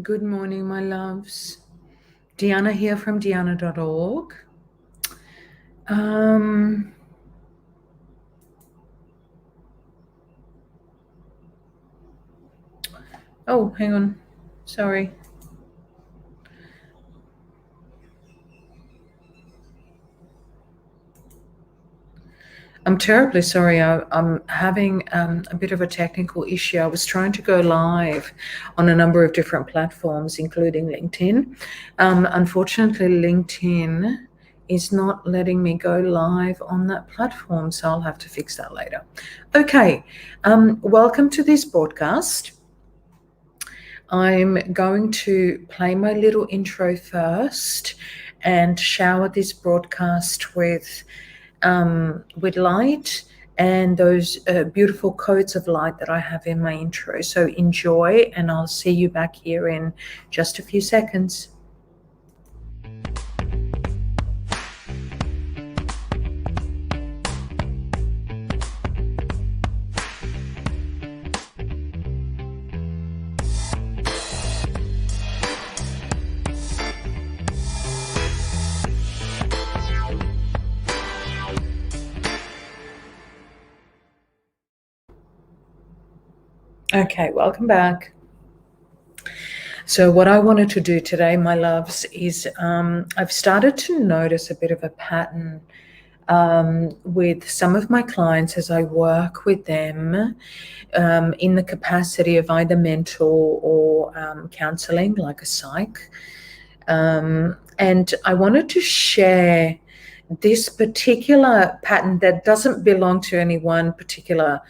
Good morning, my loves. Deanna here from Deanna.org. Um, oh, hang on. Sorry. I'm terribly sorry. I'm having a bit of a technical issue. I was trying to go live on a number of different platforms, including LinkedIn. Unfortunately, LinkedIn is not letting me go live on that platform, so I'll have to fix that later. Okay, welcome to this broadcast. I'm going to play my little intro first and shower this broadcast with light and those beautiful codes of light that I have in my intro. So enjoy, and I'll see you back here in just a few seconds. Okay, welcome back. So, what I wanted to do today, my loves, is I've started to notice a bit of a pattern with some of my clients as I work with them in the capacity of either mentor or counseling, like a psych. And I wanted to share this particular pattern that doesn't belong to any one particular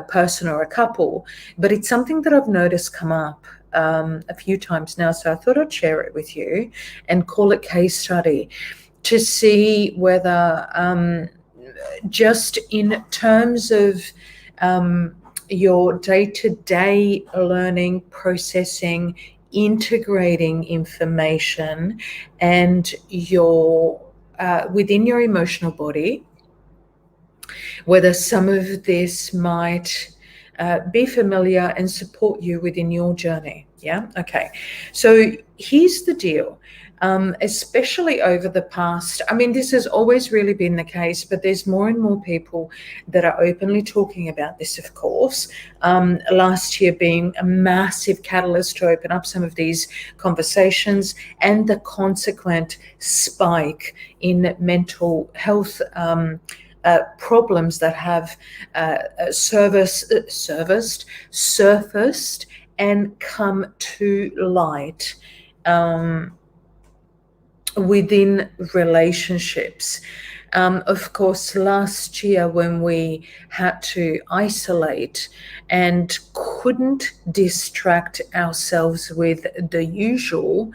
person or a couple, but it's something that I've noticed come up a few times now. So I thought I'd share it with you and call it case study to see whether, just in terms of your day-to-day learning, processing, integrating information, and your within your emotional body, whether some of this might be familiar and support you within your journey. Yeah. Okay. So here's the deal. Especially over the past, I mean, this has always really been the case, but there's more and more people that are openly talking about this, of course. Last year being a massive catalyst to open up some of these conversations, and the consequent spike in mental health problems that have surfaced and come to light within relationships. Of course, last year when we had to isolate and couldn't distract ourselves with the usual,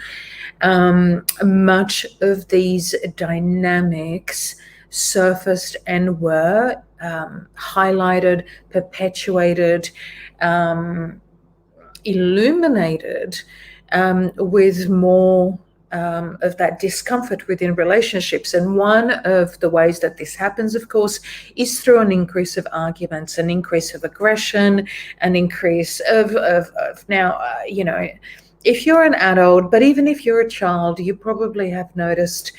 much of these dynamics surfaced and were highlighted, perpetuated, illuminated with more of that discomfort within relationships. And one of the ways that this happens, of course, is through an increase of arguments, an increase of aggression, an increase of now, if you're an adult, but even if you're a child, you probably have noticed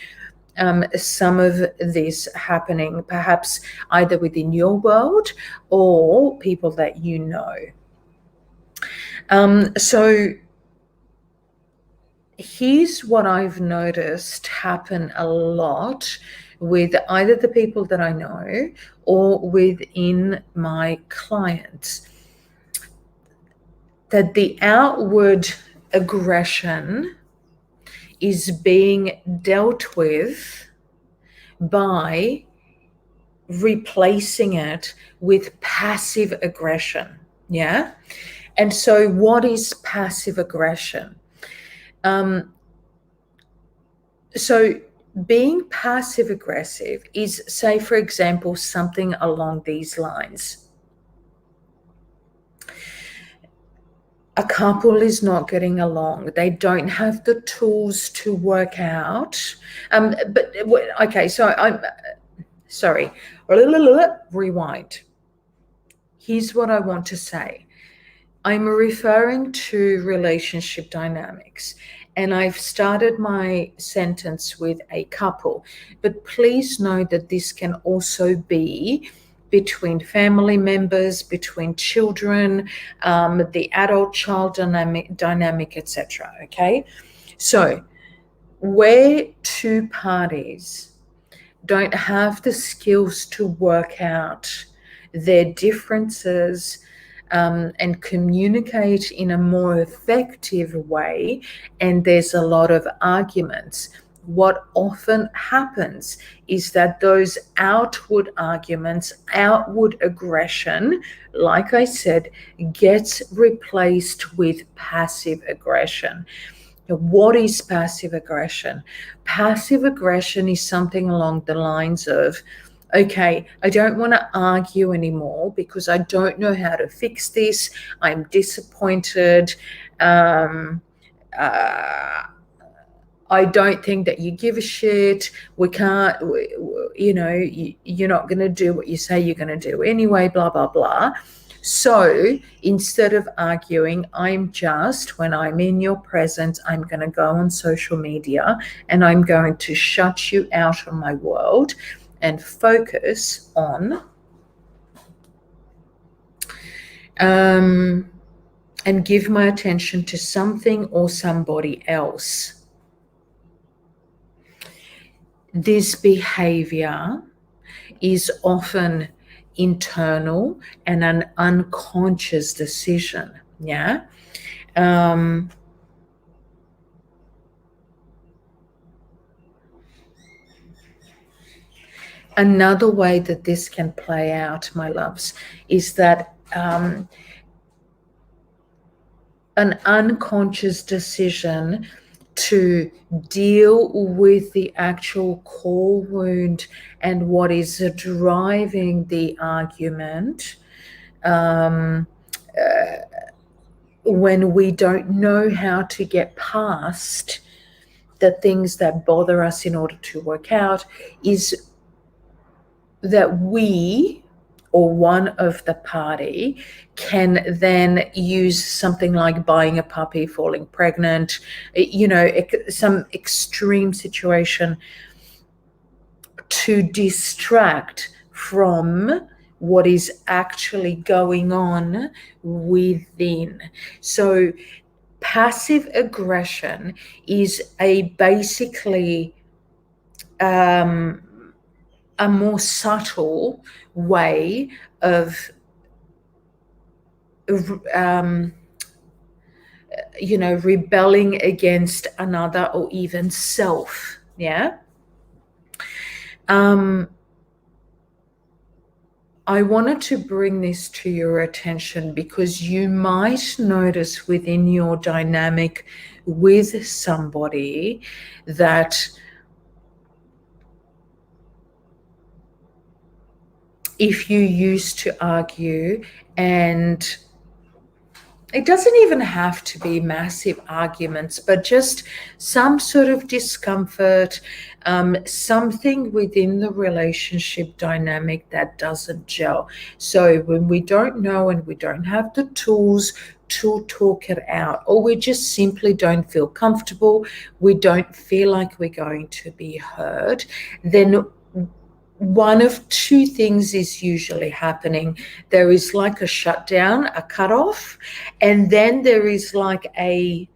some of this happening, perhaps either within your world or people that you know. So here's what I've noticed happen a lot with either the people that I know or within my clients, that the outward aggression is being dealt with by replacing it with passive aggression. Yeah. And so, what is passive aggression? So, being passive aggressive is, say, for example, something along these lines. A couple is not getting along. They don't have the tools to work out. But okay, so I'm sorry. Rewind. Here's what I want to say. I'm referring to relationship dynamics. And I've started my sentence with a couple. But please know that this can also be between family members, between children, the adult-child dynamic, etc. Okay? So where two parties don't have the skills to work out their differences and communicate in a more effective way, and there's a lot of arguments, what often happens is that those outward arguments, outward aggression, like I said, gets replaced with passive aggression. What is passive aggression? Passive aggression is something along the lines of, okay, I don't want to argue anymore because I don't know how to fix this. I'm disappointed. I don't think that you give a shit. We can't, you're not going to do what you say you're going to do anyway, blah, blah, blah. So instead of arguing, when I'm in your presence, I'm going to go on social media and I'm going to shut you out of my world and focus on and give my attention to something or somebody else. This behavior is often internal and an unconscious decision. Yeah. Another way that this can play out, my loves, is that an unconscious decision to deal with the actual core wound and what is driving the argument. When we don't know how to get past the things that bother us in order to work out, is that we or one of the party can then use something like buying a puppy, falling pregnant, some extreme situation to distract from what is actually going on within. So passive aggression is basically a more subtle way of rebelling against another or even self. Yeah. I wanted to bring this to your attention because you might notice within your dynamic with somebody that if you used to argue, and it doesn't even have to be massive arguments, but just some sort of discomfort, something within the relationship dynamic that doesn't gel. So when we don't know and we don't have the tools to talk it out, or we just simply don't feel comfortable, we don't feel like we're going to be heard, then one of two things is usually happening. There is like a shutdown, a cutoff, and then there is like a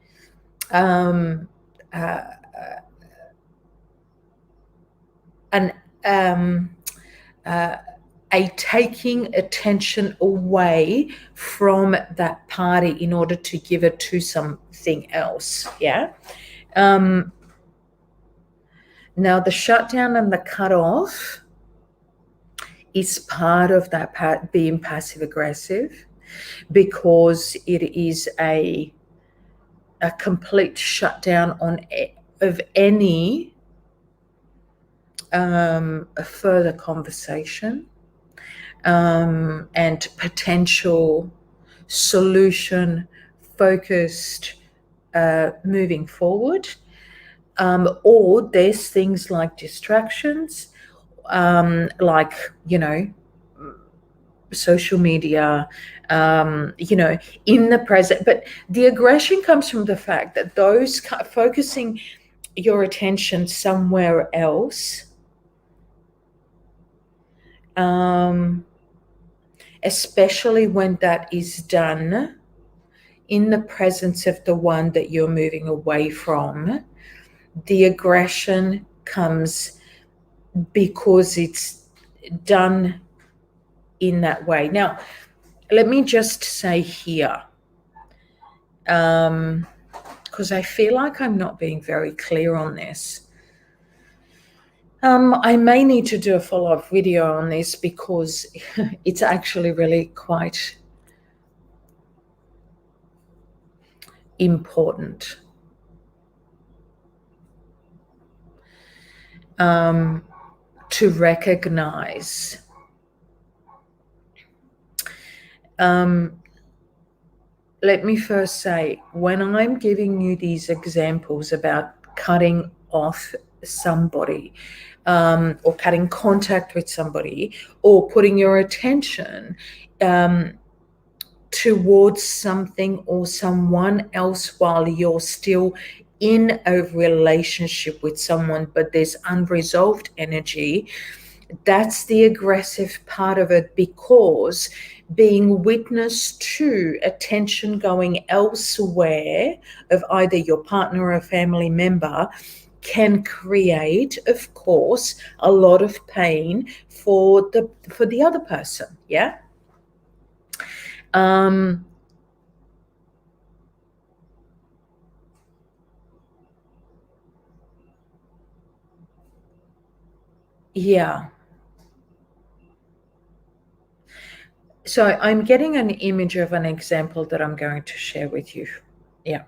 taking attention away from that party in order to give it to something else. Yeah. Now the shutdown and the cutoff is part of that being passive aggressive, because it is a complete shutdown of any further conversation and potential solution focused moving forward. Or there's things like distractions, like social media, in the present. But the aggression comes from the fact that those focusing your attention somewhere else, especially when that is done in the presence of the one that you're moving away from, the aggression comes because it's done in that way. Now, let me just say here, because I feel like I'm not being very clear on this. I may need to do a follow-up video on this because it's actually really quite important. To recognize. Let me first say, when I'm giving you these examples about cutting off somebody, or cutting contact with somebody, or putting your attention towards something or someone else while you're still in a relationship with someone, but there's unresolved energy, that's the aggressive part of it, because being witness to attention going elsewhere of either your partner or a family member can create, of course, a lot of pain for the other person. Yeah. Yeah. So I'm getting an image of an example that I'm going to share with you. Yeah.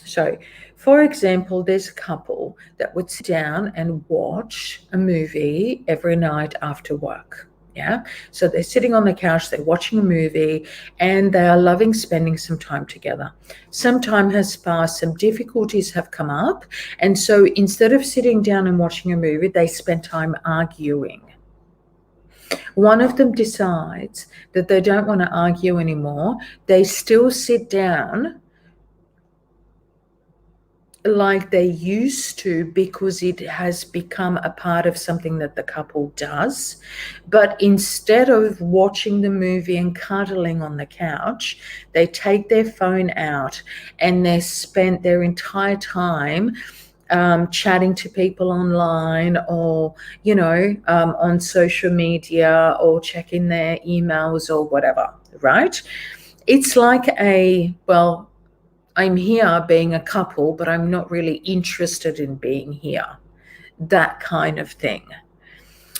So, for example, there's a couple that would sit down and watch a movie every night after work. Yeah. So they're sitting on the couch, they're watching a movie, and they are loving spending some time together. Some time has passed, some difficulties have come up. And so instead of sitting down and watching a movie, they spend time arguing. One of them decides that they don't want to argue anymore. They still sit down like they used to because it has become a part of something that the couple does. But instead of watching the movie and cuddling on the couch, they take their phone out and they spend their entire time chatting to people online, or on social media, or checking their emails or whatever, right? It's like I'm here being a couple, but I'm not really interested in being here, that kind of thing.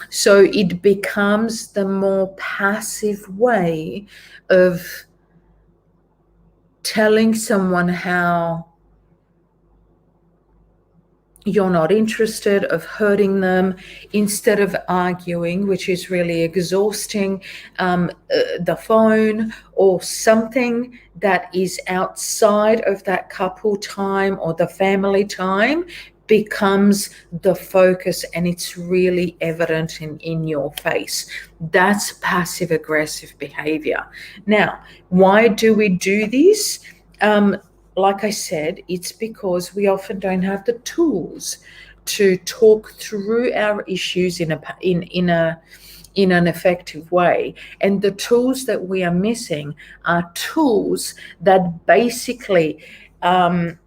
So it becomes the more passive way of telling someone how you're not interested, of hurting them, instead of arguing, which is really exhausting. The phone or something that is outside of that couple time or the family time becomes the focus, and it's really evident in your face. That's passive aggressive behavior. Now, why do we do this? Like I said, it's because we often don't have the tools to talk through our issues in an effective way. And the tools that we are missing are tools that basically are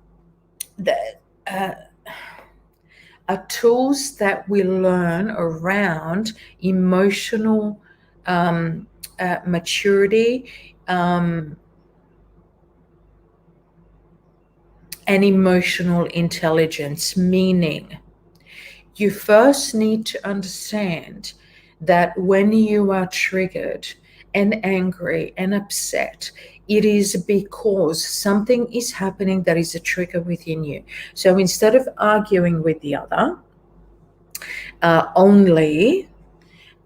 tools that we learn around emotional maturity, and emotional intelligence, meaning you first need to understand that when you are triggered and angry and upset, it is because something is happening that is a trigger within you. So instead of arguing with the other only,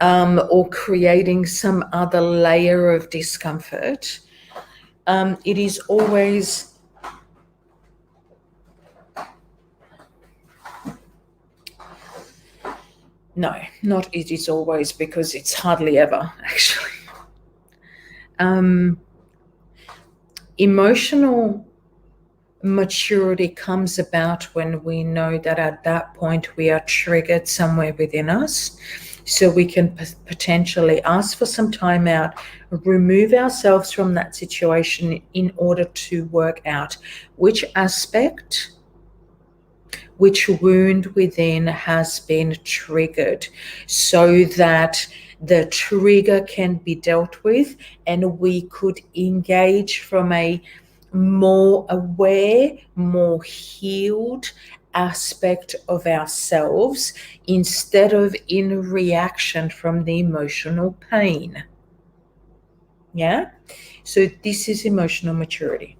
or creating some other layer of discomfort, it is always no, not it is always, because it's hardly ever, actually. Emotional maturity comes about when we know that at that point we are triggered somewhere within us. So we can potentially ask for some time out, remove ourselves from that situation in order to work out which aspect, which wound within has been triggered, so that the trigger can be dealt with and we could engage from a more aware, more healed aspect of ourselves instead of in reaction from the emotional pain. Yeah? So this is emotional maturity.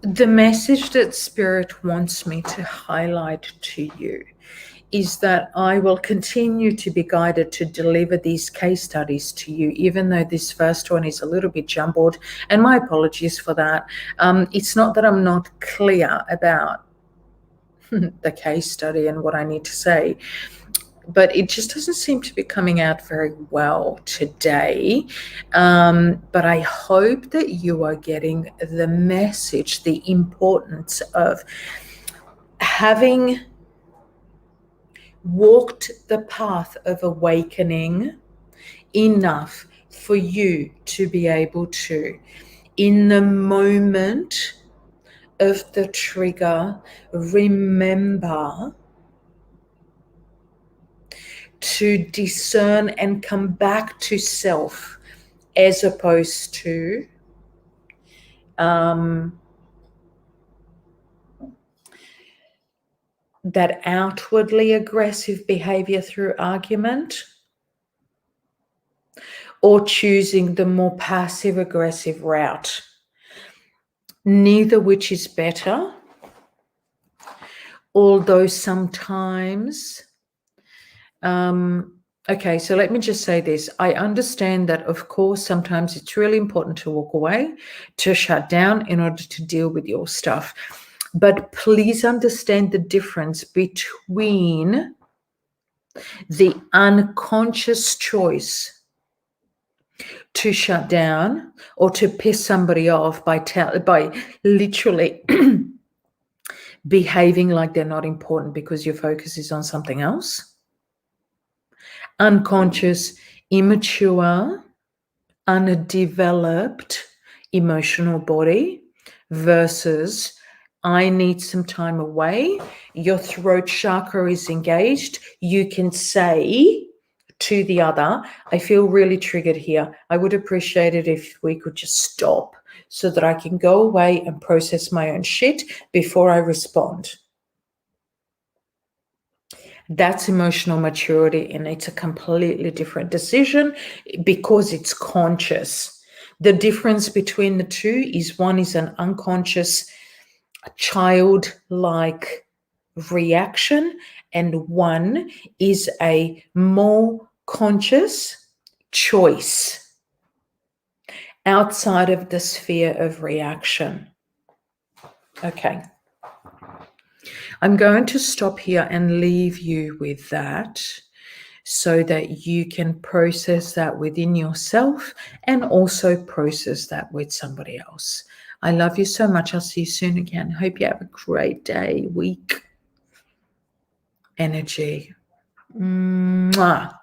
The message that Spirit wants me to highlight to you is that I will continue to be guided to deliver these case studies to you, even though this first one is a little bit jumbled, and my apologies for that. It's not that I'm not clear about the case study and what I need to say, but it just doesn't seem to be coming out very well today. But I hope that you are getting the message, the importance of having walked the path of awakening enough for you to be able to, in the moment of the trigger, remember to discern and come back to self, as opposed to that outwardly aggressive behavior through argument, or choosing the more passive aggressive route. Neither which is better, although sometimes okay, so let me just say this. I understand that, of course, sometimes it's really important to walk away, to shut down in order to deal with your stuff. But please understand the difference between the unconscious choice to shut down or to piss somebody off by literally behaving like they're not important because your focus is on something else. Unconscious, immature, undeveloped emotional body versus I need some time away. Your throat chakra is engaged. You can say to the other, I feel really triggered here. I would appreciate it if we could just stop so that I can go away and process my own shit before I respond. That's emotional maturity, and it's a completely different decision because it's conscious. The difference between the two is one is an unconscious, childlike reaction, and one is a more conscious choice outside of the sphere of reaction. Okay. I'm going to stop here and leave you with that so that you can process that within yourself and also process that with somebody else. I love you so much. I'll see you soon again. Hope you have a great day, week. Energy. Mwah.